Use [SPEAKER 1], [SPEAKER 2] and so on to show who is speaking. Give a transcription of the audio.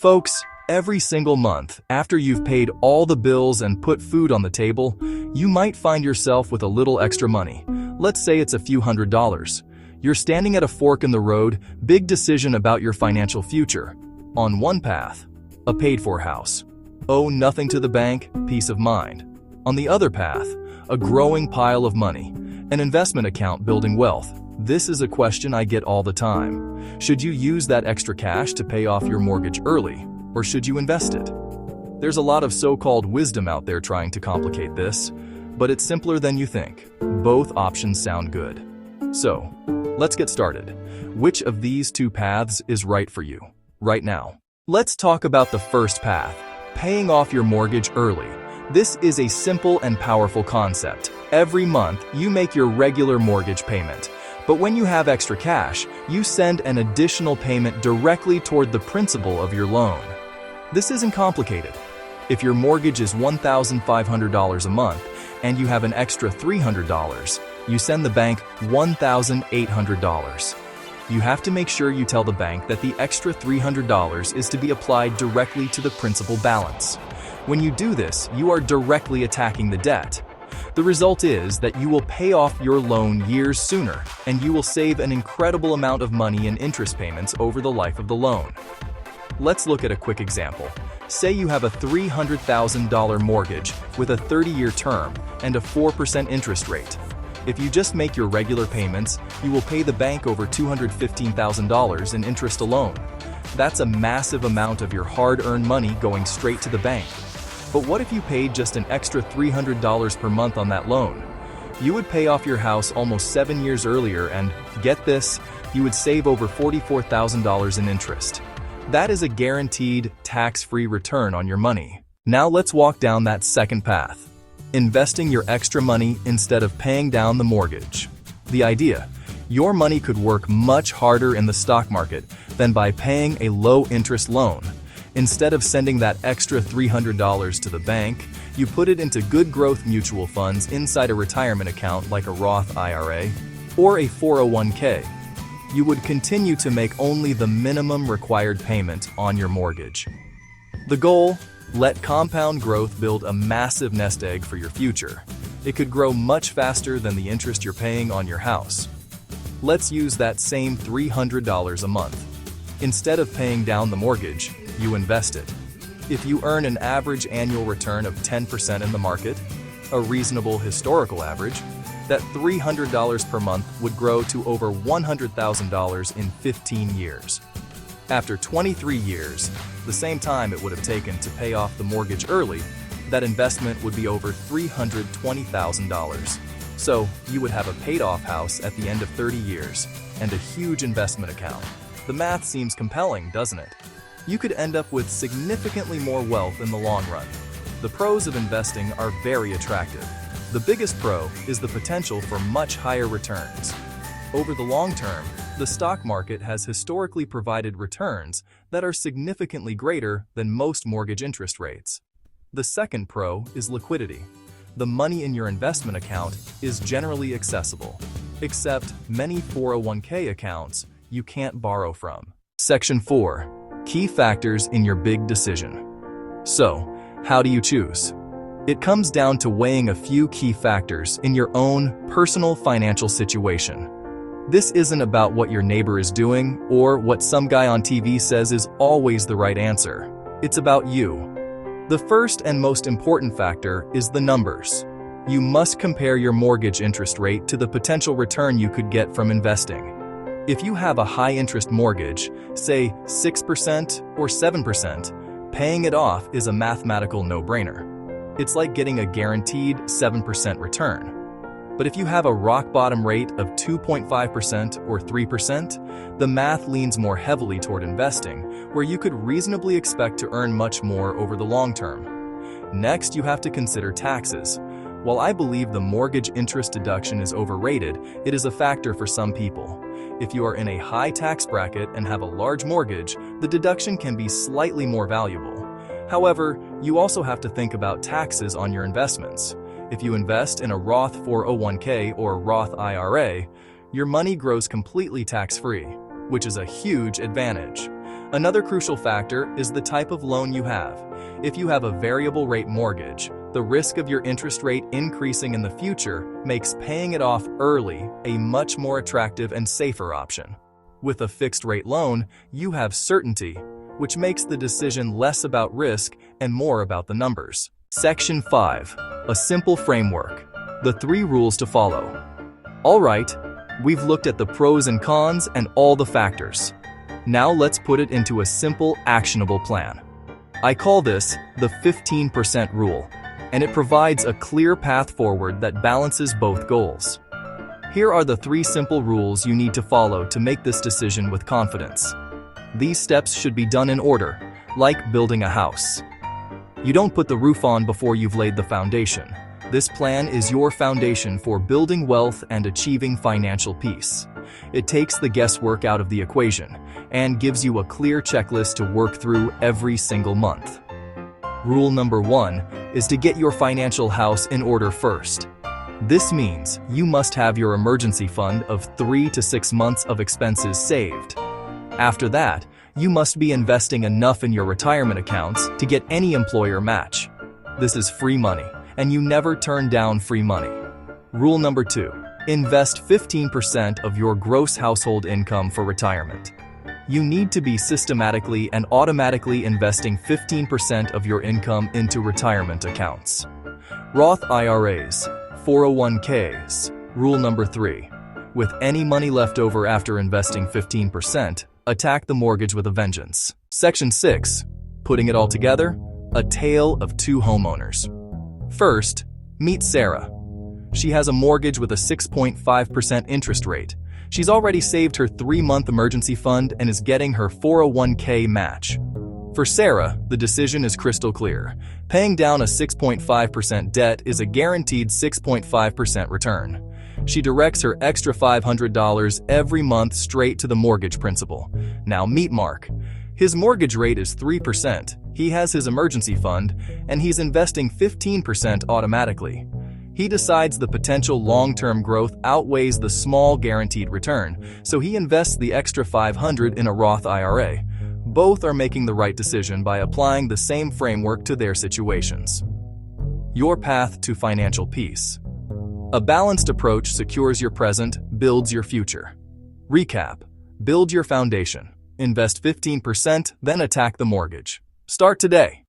[SPEAKER 1] Folks, every single month, after you've paid all the bills and put food on the table, you might find yourself with a little extra money. Let's say it's a few $100s. You're standing at a fork in the road, big decision about your financial future. On one path, a paid-for house. Owe nothing to the bank, peace of mind. On the other path, a growing pile of money, an investment account building wealth. This is a question I get all the time. Should you use that extra cash to pay off your mortgage early, or should you invest it? There's a lot of so-called wisdom out there trying to complicate this, but it's simpler than you think. Both options sound good. So, let's get started. Which of these two paths is right for you right now? Let's talk about the first path, paying off your mortgage early. This is a simple and powerful concept. Every month, you make your regular mortgage payment. But when you have extra cash, you send an additional payment directly toward the principal of your loan. This isn't complicated. If your mortgage is $1,500 a month and you have an extra $300, you send the bank $1,800. You have to make sure you tell the bank that the extra $300 is to be applied directly to the principal balance. When you do this, you are directly attacking the debt. The result is that you will pay off your loan years sooner, and you will save an incredible amount of money in interest payments over the life of the loan. Let's look at a quick example. Say you have a $300,000 mortgage with a 30-year term and a 4% interest rate. If you just make your regular payments, you will pay the bank over $215,000 in interest alone. That's a massive amount of your hard-earned money going straight to the bank. But what if you paid just an extra $300 per month on that loan? You would pay off your house almost 7 years earlier and, get this, you would save over $44,000 in interest. That is a guaranteed, tax-free return on your money. Now let's walk down that second path. Investing your extra money instead of paying down the mortgage. The idea: your money could work much harder in the stock market than by paying a low-interest loan. Instead of sending that extra $300 to the bank, you put it into good growth mutual funds inside a retirement account like a Roth IRA or a 401k. You would continue to make only the minimum required payment on your mortgage. The goal: let compound growth build a massive nest egg for your future. It could grow much faster than the interest you're paying on your house. Let's use that same $300 a month. Instead of paying down the mortgage, you invest it. If you earn an average annual return of 10% in the market, a reasonable historical average, that $300 per month would grow to over $100,000 in 15 years. After 23 years, the same time it would have taken to pay off the mortgage early, that investment would be over $320,000. So you would have a paid-off house at the end of 30 years and a huge investment account. The math seems compelling, doesn't it? You could end up with significantly more wealth in the long run. The pros of investing are very attractive. The biggest pro is the potential for much higher returns. Over the long term, the stock market has historically provided returns that are significantly greater than most mortgage interest rates. The second pro is liquidity. The money in your investment account is generally accessible, except many 401k accounts you can't borrow from. Section 4. Key factors in your big decision. So, how do you choose? It comes down to weighing a few key factors in your own personal financial situation. This isn't about what your neighbor is doing or what some guy on TV says is always the right answer. It's about you. The first and most important factor is the numbers. You must compare your mortgage interest rate to the potential return you could get from investing. If you have a high-interest mortgage, say 6% or 7%, paying it off is a mathematical no-brainer. It's like getting a guaranteed 7% return. But if you have a rock-bottom rate of 2.5% or 3%, the math leans more heavily toward investing, where you could reasonably expect to earn much more over the long term. Next, you have to consider taxes. While I believe the mortgage interest deduction is overrated, it is a factor for some people. If you are in a high tax bracket and have a large mortgage, the deduction can be slightly more valuable. However, you also have to think about taxes on your investments. If you invest in a Roth 401k or Roth IRA, your money grows completely tax-free, which is a huge advantage. Another crucial factor is the type of loan you have. If you have a variable rate mortgage, the risk of your interest rate increasing in the future makes paying it off early a much more attractive and safer option. With a fixed rate loan, you have certainty, which makes the decision less about risk and more about the numbers. Section 5. A simple framework. The 3 rules to follow. All right, we've looked at the pros and cons and all the factors. Now let's put it into a simple, actionable plan. I call this the 15% rule, and it provides a clear path forward that balances both goals. Here are the 3 simple rules you need to follow to make this decision with confidence. These steps should be done in order, like building a house. You don't put the roof on before you've laid the foundation. This plan is your foundation for building wealth and achieving financial peace. It takes the guesswork out of the equation and gives you a clear checklist to work through every single month. Rule number 1 is to get your financial house in order first. This means you must have your emergency fund of 3 to 6 months of expenses saved. After that, you must be investing enough in your retirement accounts to get any employer match. This is free money, and you never turn down free money. Rule number 2. Invest 15% of your gross household income for retirement. You need to be systematically and automatically investing 15% of your income into retirement accounts. Roth IRAs, 401ks. Rule number 3. With any money left over after investing 15%, attack the mortgage with a vengeance. Section 6. Putting it all together, a tale of 2 homeowners. First, meet Sarah. She has a mortgage with a 6.5% interest rate. She's already saved her 3-month emergency fund and is getting her 401k match. For Sarah, the decision is crystal clear. Paying down a 6.5% debt is a guaranteed 6.5% return. She directs her extra $500 every month straight to the mortgage principal. Now meet Mark. His mortgage rate is 3%. He has his emergency fund, and he's investing 15% automatically. He decides the potential long-term growth outweighs the small guaranteed return, so he invests the extra $500 in a Roth IRA. Both are making the right decision by applying the same framework to their situations. Your path to financial peace. A balanced approach secures your present, builds your future. Recap: build your foundation, invest 15%, then attack the mortgage. Start today.